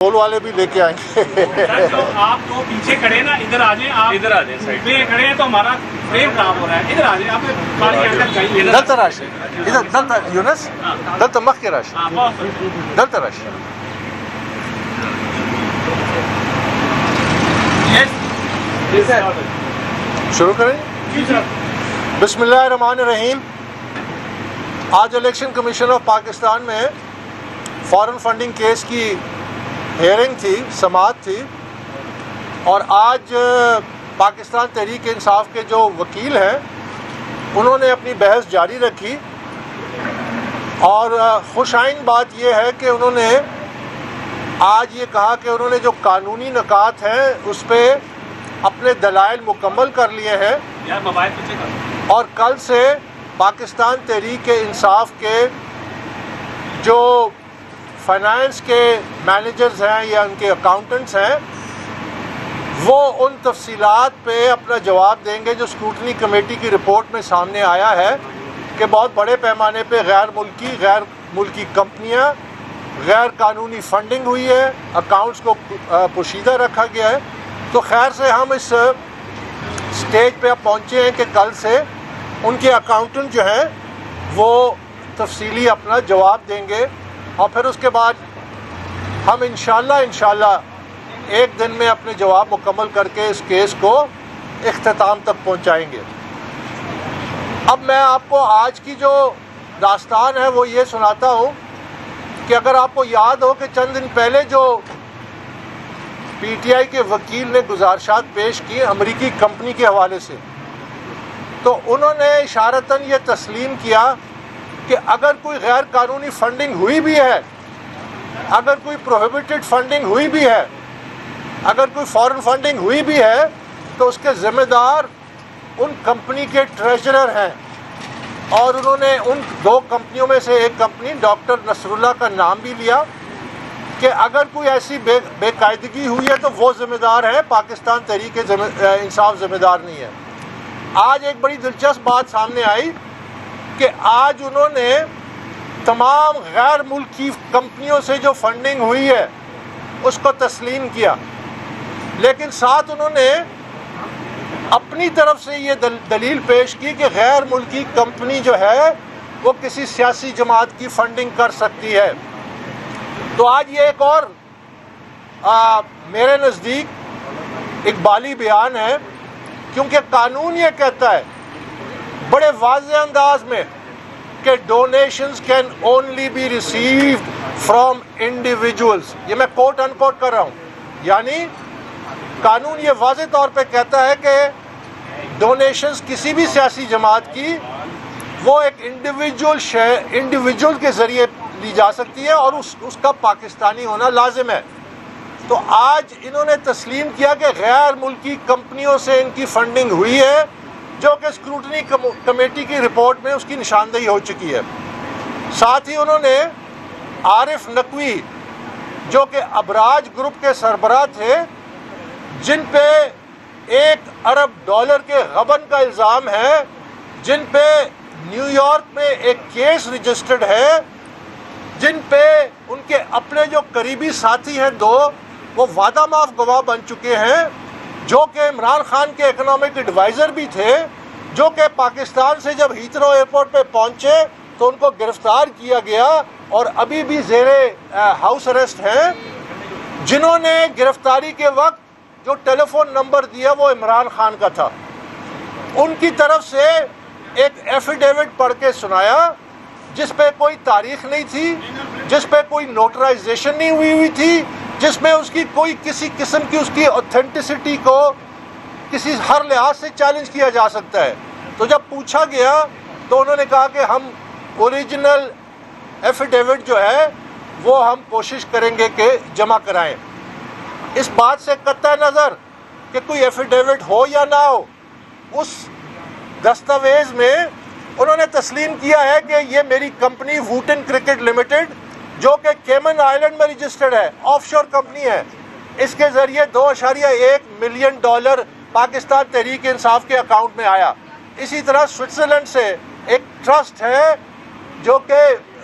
Tool والے بھی لے کے آئیں گے. جو آپ تو پیچھے کھڑے نا ادھر آ جائیں. آپ ادھر آ جائیں سائڈ پہ کھڑے ہیں تو ہمارا فریم خراب ہو رہا ہے. ادھر آ جائیں. آپ گاڑی اندر کہیں دلتا راشی ادھر دلتا یونس دلتا مخ کے راشی دلتا راشی. شروع کریں. بسم اللہ الرحمن الرحیم. آج الیکشن کمیشن آف پاکستان میں فارن فنڈنگ کیس کی ہیئرنگ تھی، سماعت تھی، اور آج پاکستان تحریک انصاف کے جو وکیل ہیں انہوں نے اپنی بحث جاری رکھی، اور خوش آئند بات یہ ہے کہ انہوں نے آج یہ کہا کہ انہوں نے جو قانونی نکات ہیں اس پہ اپنے دلائل مکمل کر لیے ہیں، اور کل سے پاکستان تحریک انصاف کے جو فائنانس کے مینیجرز ہیں یا ان کے اکاؤنٹنٹس ہیں وہ ان تفصیلات پہ اپنا جواب دیں گے جو اسکروٹنی کمیٹی کی رپورٹ میں سامنے آیا ہے کہ بہت بڑے پیمانے پہ غیر ملکی کمپنیاں، غیر قانونی فنڈنگ ہوئی ہے، اکاؤنٹس کو پوشیدہ رکھا گیا ہے. تو خیر سے ہم اس سٹیج پہ اب پہنچے ہیں کہ کل سے ان کے اکاؤنٹنٹ جو ہیں وہ تفصیلی اپنا جواب دیں گے، اور پھر اس کے بعد ہم انشاءاللہ ایک دن میں اپنے جواب مکمل کر کے اس کیس کو اختتام تک پہنچائیں گے. اب میں آپ کو آج کی جو داستان ہے وہ یہ سناتا ہوں کہ اگر آپ کو یاد ہو کہ چند دن پہلے جو پی ٹی آئی کے وکیل نے گزارشات پیش کی امریکی کمپنی کے حوالے سے، تو انہوں نے اشارتاً یہ تسلیم کیا کہ اگر کوئی غیر قانونی فنڈنگ ہوئی بھی ہے، اگر کوئی پروہیبٹڈ فنڈنگ ہوئی بھی ہے، اگر کوئی فارن فنڈنگ ہوئی بھی ہے تو اس کے ذمہ دار ان کمپنی کے ٹریجرر ہیں. اور انہوں نے ان دو کمپنیوں میں سے ایک کمپنی ڈاکٹر نصر اللہ کا نام بھی لیا کہ اگر کوئی ایسی بے قاعدگی ہوئی ہے تو وہ ذمہ دار ہے، پاکستان تحریک انصاف ذمہ دار نہیں ہے. آج ایک بڑی دلچسپ بات سامنے آئی کہ آج انہوں نے تمام غیر ملکی کمپنیوں سے جو فنڈنگ ہوئی ہے اس کو تسلیم کیا، لیکن ساتھ انہوں نے اپنی طرف سے یہ دلیل پیش کی کہ غیر ملکی کمپنی جو ہے وہ کسی سیاسی جماعت کی فنڈنگ کر سکتی ہے. تو آج یہ ایک اور میرے نزدیک اقبالی بیان ہے، کیونکہ قانون یہ کہتا ہے بڑے واضح انداز میں کہ donations can only be received from individuals. یہ میں کوٹ ان کوٹ کر رہا ہوں، یعنی قانون یہ واضح طور پہ کہتا ہے کہ ڈونیشنز کسی بھی سیاسی جماعت کی وہ ایک انڈیویجول کے ذریعے لی جا سکتی ہے، اور اس کا پاکستانی ہونا لازم ہے. تو آج انہوں نے تسلیم کیا کہ غیر ملکی کمپنیوں سے ان کی فنڈنگ ہوئی ہے، جو کہ اسکروٹنی کمیٹی کی رپورٹ میں اس کی نشاندہی ہو چکی ہے. ساتھ ہی انہوں نے عارف نقوی جو کہ ابراج گروپ کے سربراہ تھے، جن پہ $1 ارب کے غبن کا الزام ہے، جن پہ نیو یارک میں ایک کیس رجسٹرڈ ہے، جن پہ ان کے اپنے جو قریبی ساتھی ہیں دو، وہ وعدہ معاف گواہ بن چکے ہیں، جو کہ عمران خان کے اکنامک ایڈوائزر بھی تھے، جو کہ پاکستان سے جب ہیتھرو ایئرپورٹ پہ پہنچے تو ان کو گرفتار کیا گیا اور ابھی بھی زیر ہاؤس اریسٹ ہیں، جنہوں نے گرفتاری کے وقت جو ٹیلی فون نمبر دیا وہ عمران خان کا تھا. ان کی طرف سے ایک ایفیڈیوٹ پڑھ کے سنایا جس پہ کوئی تاریخ نہیں تھی، جس پہ کوئی نوٹرائزیشن نہیں ہوئی تھی، جس میں اس کی کوئی کسی قسم کی اس کی اوتھینٹسٹی کو کسی ہر لحاظ سے چیلنج کیا جا سکتا ہے. تو جب پوچھا گیا تو انہوں نے کہا کہ ہم اوریجنل ایفیڈیوٹ جو ہے وہ ہم کوشش کریں گے کہ جمع کرائیں. اس بات سے قطع نظر کہ کوئی ایفیڈیوٹ ہو یا نہ ہو، اس دستاویز میں انہوں نے تسلیم کیا ہے کہ یہ میری کمپنی ووٹن کرکٹ لمیٹڈ جو کہ کیمن آئلینڈ میں رجسٹرڈ ہے، آف شور کمپنی ہے، اس کے ذریعے $2.1 ملین پاکستان تحریک انصاف کے اکاؤنٹ میں آیا. اسی طرح سوئٹزرلینڈ سے ایک ٹرسٹ ہے جو کہ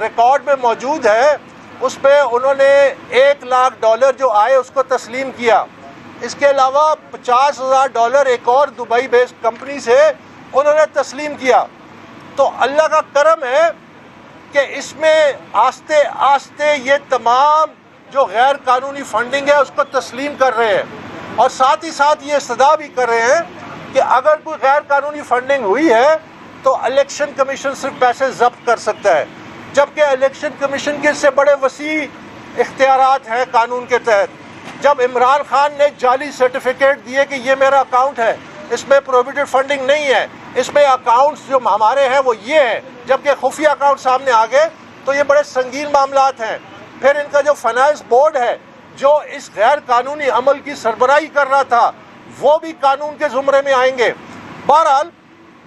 ریکارڈ میں موجود ہے اس پہ انہوں نے $1,00,000 جو آئے اس کو تسلیم کیا. اس کے علاوہ $50,000 ایک اور دبئی بیسڈ کمپنی سے انہوں نے تسلیم کیا. تو اللہ کا کرم ہے کہ اس میں آہستہ آہستہ یہ تمام جو غیر قانونی فنڈنگ ہے اس کو تسلیم کر رہے ہیں، اور ساتھ ہی ساتھ یہ استدعا بھی کر رہے ہیں کہ اگر کوئی غیر قانونی فنڈنگ ہوئی ہے تو الیکشن کمیشن صرف پیسے ضبط کر سکتا ہے، جبکہ الیکشن کمیشن کے سے بڑے وسیع اختیارات ہیں قانون کے تحت. جب عمران خان نے جعلی سرٹیفکیٹ دیے کہ یہ میرا اکاؤنٹ ہے، اس میں پروہیبٹڈ فنڈنگ نہیں ہے، اس میں اکاؤنٹس جو ہمارے ہیں وہ یہ ہیں، جبکہ خفیہ اکاؤنٹ سامنے آ گئے، تو یہ بڑے سنگین معاملات ہیں. پھر ان کا جو فائنانس بورڈ ہے جو اس غیر قانونی عمل کی سربراہی کر رہا تھا، وہ بھی قانون کے زمرے میں آئیں گے. بہرحال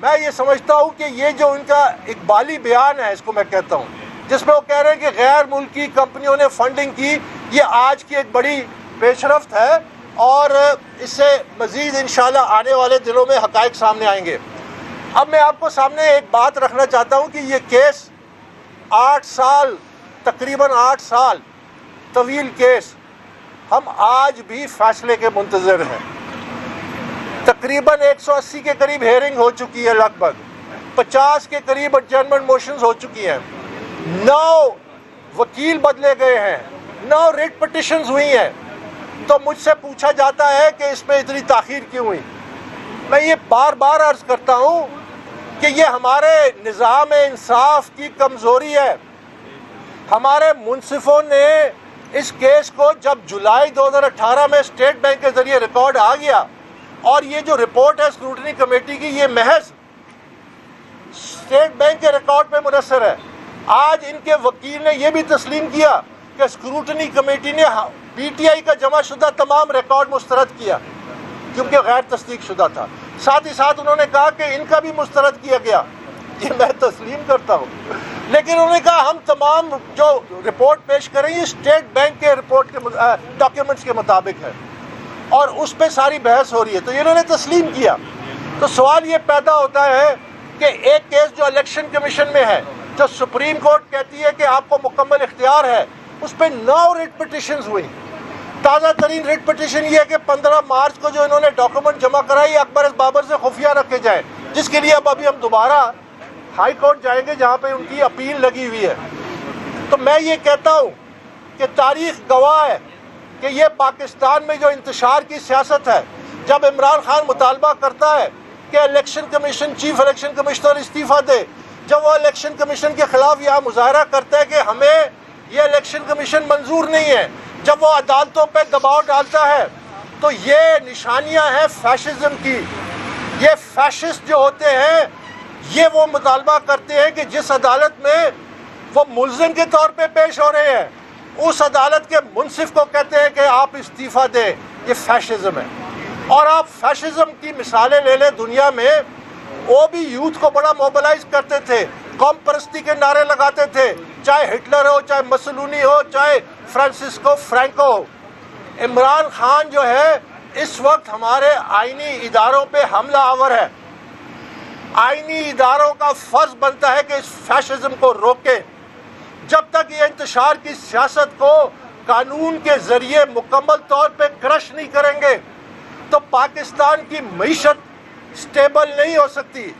میں یہ سمجھتا ہوں کہ یہ جو ان کا اقبالی بیان ہے، اس کو میں کہتا ہوں، جس میں وہ کہہ رہے ہیں کہ غیر ملکی کمپنیوں نے فنڈنگ کی، یہ آج کی ایک بڑی پیش رفت ہے، اور اس سے مزید انشاءاللہ آنے والے دنوں میں حقائق سامنے آئیں گے. اب میں آپ کو سامنے ایک بات رکھنا چاہتا ہوں کہ یہ کیس 8 سال، تقریباً 8 سال طویل کیس، ہم آج بھی فیصلے کے منتظر ہیں. تقریباً 180 کے قریب ہیئرنگ ہو چکی ہے، لگ بھگ 50 کے قریب ایڈجرنمنٹ موشنز ہو چکی ہیں، 9 وکیل بدلے گئے ہیں، 9 ریٹ پٹیشنز ہوئی ہیں. تو مجھ سے پوچھا جاتا ہے کہ اس میں اتنی تاخیر کیوں ہوئی. میں یہ بار بار عرض کرتا ہوں کہ یہ ہمارے نظام انصاف کی کمزوری ہے. ہمارے منصفوں نے اس کیس کو جب جولائی 2018 میں اسٹیٹ بینک کے ذریعے ریکارڈ آ گیا، اور یہ جو رپورٹ ہے اسکروٹنی کمیٹی کی، یہ محض اسٹیٹ بینک کے ریکارڈ پہ منحصر ہے. آج ان کے وکیل نے یہ بھی تسلیم کیا کہ اسکروٹنی کمیٹی نے پی ٹی آئی کا جمع شدہ تمام ریکارڈ مسترد کیا کیونکہ غیر تصدیق شدہ تھا. ساتھ ہی ساتھ انہوں نے کہا کہ ان کا بھی مسترد کیا گیا. یہ میں تسلیم کرتا ہوں، لیکن انہوں نے کہا ہم تمام جو رپورٹ پیش کریں یہ اسٹیٹ بینک کے رپورٹ کے ڈاکیومنٹس کے مطابق ہے، اور اس پہ ساری بحث ہو رہی ہے. تو انہوں نے تسلیم کیا. تو سوال یہ پیدا ہوتا ہے کہ ایک کیس جو الیکشن کمیشن میں ہے، جو سپریم کورٹ کہتی ہے کہ آپ کو مکمل اختیار ہے، اس پہ 9 ریٹ پٹیشنز ہوئی. تازہ ترین ریٹ پٹیشن یہ ہے کہ 15 مارچ کو جو انہوں نے ڈاکومنٹ جمع کرائی اکبر بابر سے خفیہ رکھے جائیں، جس کے لیے ابھی ہم دوبارہ ہائی کورٹ جائیں گے جہاں پہ ان کی اپیل لگی ہوئی ہے. تو میں یہ کہتا ہوں کہ تاریخ گواہ ہے کہ یہ پاکستان میں جو انتشار کی سیاست ہے، جب عمران خان مطالبہ کرتا ہے کہ election commission, chief election commissioner استعفیٰ دے، جب وہ الیکشن کمیشن کے خلاف یہاں مظاہرہ کرتا ہے کہ ہمیں یہ الیکشن کمیشن منظور نہیں ہے، جب وہ عدالتوں پہ دباؤ ڈالتا ہے، تو یہ نشانیاں ہیں فیشزم کی. یہ فیشسٹ جو ہوتے ہیں یہ وہ مطالبہ کرتے ہیں کہ جس عدالت میں وہ ملزم کے طور پہ پیش ہو رہے ہیں، اس عدالت کے منصف کو کہتے ہیں کہ آپ استعفیٰ دیں. یہ فیشزم ہے. اور آپ فیشزم کی مثالیں لے لیں دنیا میں، وہ بھی یوتھ کو بڑا موبلائز کرتے تھے، قوم پرستی کے نعرے لگاتے تھے، چاہے ہٹلر ہو، چاہے مسولینی ہو، چاہے فرانسسکو فرینکو ہو. عمران خان جو ہے اس وقت ہمارے آئینی اداروں پہ حملہ آور ہے. آئینی اداروں کا فرض بنتا ہے کہ اس فیشزم کو روکیں. جب تک یہ انتشار کی سیاست کو قانون کے ذریعے مکمل طور پہ کرش نہیں کریں گے تو پاکستان کی معیشت سٹیبل نہیں ہو سکتی.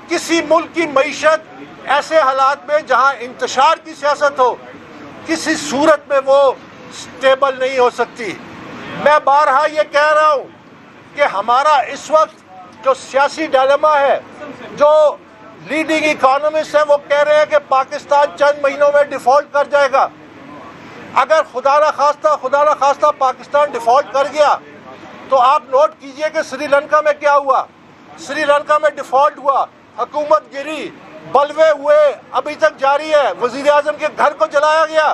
کسی ملک کی معیشت ایسے حالات میں جہاں انتشار کی سیاست ہو، کسی صورت میں وہ سٹیبل نہیں ہو سکتی. میں بارہا یہ کہہ رہا ہوں کہ ہمارا اس وقت جو سیاسی ڈائلیما ہے، جو لیڈنگ اکانومسٹ ہیں وہ کہہ رہے ہیں کہ پاکستان چند مہینوں میں ڈیفالٹ کر جائے گا. اگر خدا نخواستہ پاکستان ڈیفالٹ کر گیا تو آپ نوٹ کیجئے کہ سری لنکا میں کیا ہوا. سری لنکا میں ڈیفالٹ ہوا، حکومت گری، بلوے ہوئے، ابھی تک جاری ہے، وزیر اعظم کے گھر کو جلایا گیا،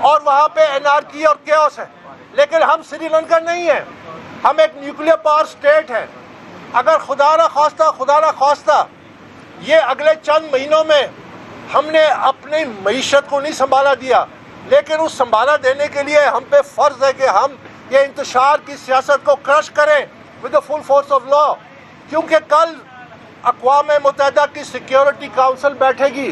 اور وہاں پہ انارکی اور کیوس ہے. لیکن ہم سری لنکا نہیں ہیں، ہم ایک نیوکلیر پاور سٹیٹ ہیں. اگر خدا نخواستہ یہ اگلے چند مہینوں میں ہم نے اپنی معیشت کو نہیں سنبھالا دیا، لیکن اس سنبھالا دینے کے لیے ہم پہ فرض ہے کہ ہم یہ انتشار کی سیاست کو کرش کریں with the full force of law. کیونکہ کل اقوام متحدہ کی سیکیورٹی کاؤنسل بیٹھے گی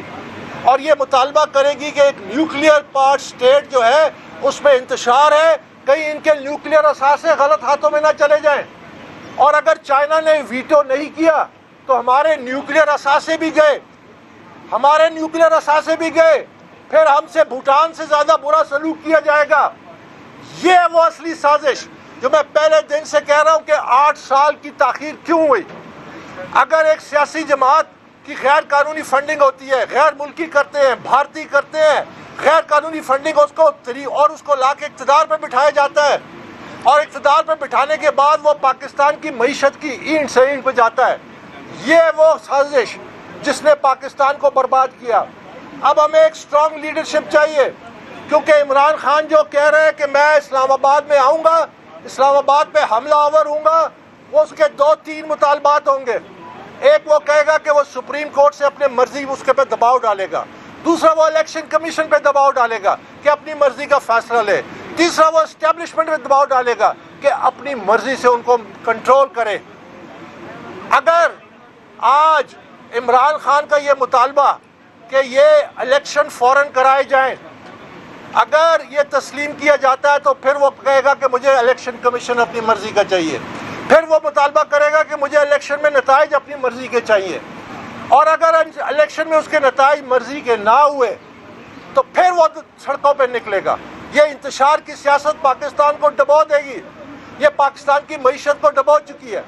اور یہ مطالبہ کرے گی کہ ایک نیوکلیئر پارٹ اسٹیٹ جو ہے اس میں انتشار ہے، کہیں ان کے نیوکلیئر اثاثے غلط ہاتھوں میں نہ چلے جائیں. اور اگر چائنا نے ویٹو نہیں کیا تو ہمارے نیوکلیئر اثاثے بھی گئے، ہمارے نیوکلیئر اثاثے بھی گئے، پھر ہم سے بھوٹان سے زیادہ برا سلوک کیا جائے گا. یہ ہے وہ اصلی سازش جو میں پہلے دن سے کہہ رہا ہوں کہ 8 سال کی تاخیر کیوں ہوئی. اگر ایک سیاسی جماعت کی غیر قانونی فنڈنگ ہوتی ہے، غیر ملکی کرتے ہیں، بھارتی کرتے ہیں غیر قانونی فنڈنگ، اور اس کو لا کے اقتدار پہ بٹھایا جاتا ہے، اور اقتدار پہ بٹھانے کے بعد وہ پاکستان کی معیشت کی اینٹ سے اینٹ پہ جاتا ہے. یہ وہ سازش جس نے پاکستان کو برباد کیا. اب ہمیں ایک اسٹرانگ لیڈرشپ چاہیے، کیونکہ عمران خان جو کہہ رہے ہیں کہ میں اسلام آباد میں آؤں گا، اسلام آباد پہ حملہ آور ہوں گا، وہ اس کے 2-3 مطالبات ہوں گے. ایک وہ کہے گا کہ وہ سپریم کورٹ سے اپنے مرضی اس کے پہ دباؤ ڈالے گا، دوسرا وہ الیکشن کمیشن پہ دباؤ ڈالے گا کہ اپنی مرضی کا فیصلہ لے، تیسرا وہ اسٹیبلشمنٹ پہ دباؤ ڈالے گا کہ اپنی مرضی سے ان کو کنٹرول کرے. اگر آج عمران خان کا یہ مطالبہ کہ یہ الیکشن فوراً کرائے جائیں، اگر یہ تسلیم کیا جاتا ہے تو پھر وہ کہے گا کہ مجھے الیکشن کمیشن اپنی مرضی کا چاہیے، پھر وہ مطالبہ کرے گا کہ مجھے الیکشن میں نتائج اپنی مرضی کے چاہیے، اور اگر الیکشن میں اس کے نتائج مرضی کے نہ ہوئے تو پھر وہ سڑکوں پہ نکلے گا. یہ انتشار کی سیاست پاکستان کو ڈبو دے گی، یہ پاکستان کی معیشت کو ڈبو چکی ہے.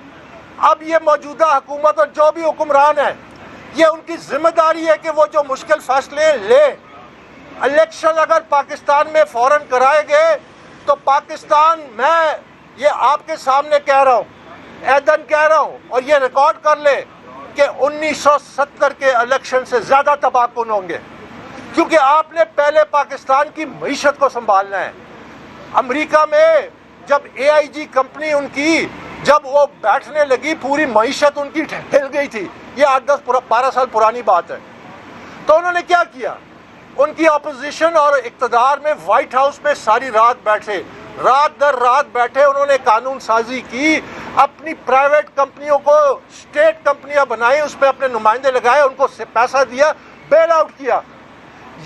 اب یہ موجودہ حکومت اور جو بھی حکمران ہیں، یہ ان کی ذمہ داری ہے کہ وہ جو مشکل فیصلے لیں. الیکشن اگر پاکستان میں فوراً کرائے گئے تو پاکستان، میں یہ آپ کے سامنے کہہ رہا ہوں، ایدن کہہ رہا ہوں، اور یہ ریکارڈ کر لے کہ 1970 کے الیکشن سے زیادہ تباہ کن ہوں گے، کیونکہ آپ نے پہلے پاکستان کی معیشت کو سنبھالنا ہے. امریکہ میں جب AIG کمپنی ان کی جب وہ بیٹھنے لگی، پوری معیشت ان کی ہل گئی تھی. یہ 8-10-12 سال پرانی بات ہے. تو انہوں نے کیا کیا؟ ان کی اپوزیشن اور اقتدار میں وائٹ ہاؤس میں ساری رات بیٹھے، رات در رات بیٹھے، انہوں نے قانون سازی کی، اپنی پرائیویٹ کمپنیوں کو اسٹیٹ کمپنیاں بنائی، اس پہ اپنے نمائندے لگائے، ان کو پیسہ دیا، بیل آؤٹ کیا.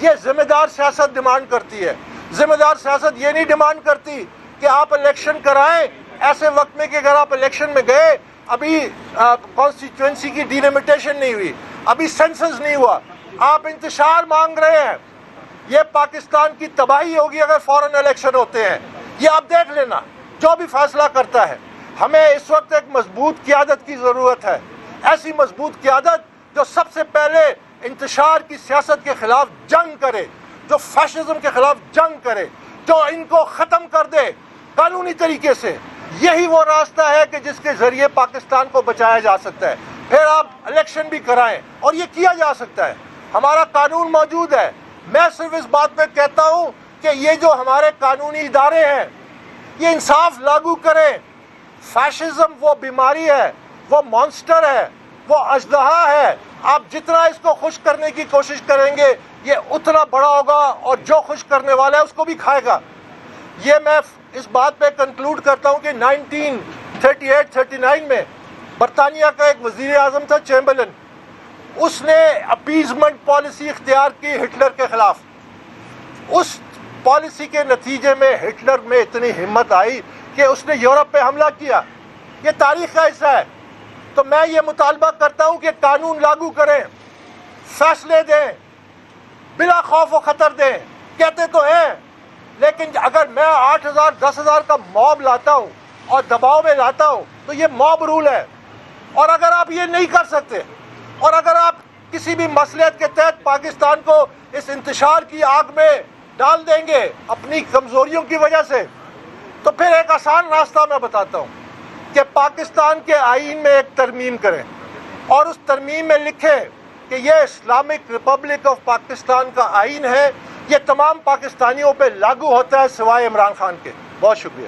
یہ ذمہ دار سیاست ڈیمانڈ کرتی ہے. ذمہ دار سیاست یہ نہیں ڈیمانڈ کرتی کہ آپ الیکشن کرائیں ایسے وقت میں کہ اگر آپ الیکشن میں گئے، ابھی کانسٹیچوئنسی کی ڈیلیمیٹیشن نہیں ہوئی، ابھی سینسس نہیں ہوا، آپ انتشار مانگ رہے ہیں. یہ پاکستان کی تباہی ہوگی اگر فوراً الیکشن ہوتے ہیں. یہ آپ دیکھ لینا جو بھی فیصلہ کرتا ہے. ہمیں اس وقت ایک مضبوط قیادت کی ضرورت ہے، ایسی مضبوط قیادت جو سب سے پہلے انتشار کی سیاست کے خلاف جنگ کرے، جو فیشزم کے خلاف جنگ کرے، جو ان کو ختم کر دے قانونی طریقے سے. یہی وہ راستہ ہے کہ جس کے ذریعے پاکستان کو بچایا جا سکتا ہے. پھر آپ الیکشن بھی کرائیں، اور یہ کیا جا سکتا ہے. ہمارا قانون موجود ہے. میں صرف اس بات پہ کہتا ہوں کہ یہ جو ہمارے قانونی ادارے ہیں یہ انصاف لاگو کریں. فیشزم وہ بیماری ہے، وہ مانسٹر ہے، وہ اژدہا ہے. آپ جتنا اس کو خوش کرنے کی کوشش کریں گے یہ اتنا بڑا ہوگا، اور جو خوش کرنے والا ہے اس کو بھی کھائے گا. یہ میں اس بات پہ کنکلوڈ کرتا ہوں کہ 1938-39 میں برطانیہ کا ایک وزیر اعظم تھا چیمبرلن. اس نے اپیزمنٹ پالیسی اختیار کی ہٹلر کے خلاف. اس پالیسی کے نتیجے میں ہٹلر میں اتنی ہمت آئی کہ اس نے یورپ پہ حملہ کیا. یہ تاریخ کا حصہ ہے. تو میں یہ مطالبہ کرتا ہوں کہ قانون لاگو کریں، فیصلے دیں، بلا خوف و خطر دیں. کہتے تو ہیں، لیکن اگر میں 8,000-10,000 کا موب لاتا ہوں اور دباؤ میں لاتا ہوں تو یہ موب رول ہے. اور اگر آپ یہ نہیں کر سکتے، اور اگر آپ کسی بھی مصلحت کے تحت پاکستان کو اس انتشار کی آگ میں ڈال دیں گے اپنی کمزوریوں کی وجہ سے، تو پھر ایک آسان راستہ میں بتاتا ہوں کہ پاکستان کے آئین میں ایک ترمیم کریں، اور اس ترمیم میں لکھیں کہ یہ اسلامک ریپبلک آف پاکستان کا آئین ہے، یہ تمام پاکستانیوں پہ لاگو ہوتا ہے سوائے عمران خان کے. بہت شکریہ.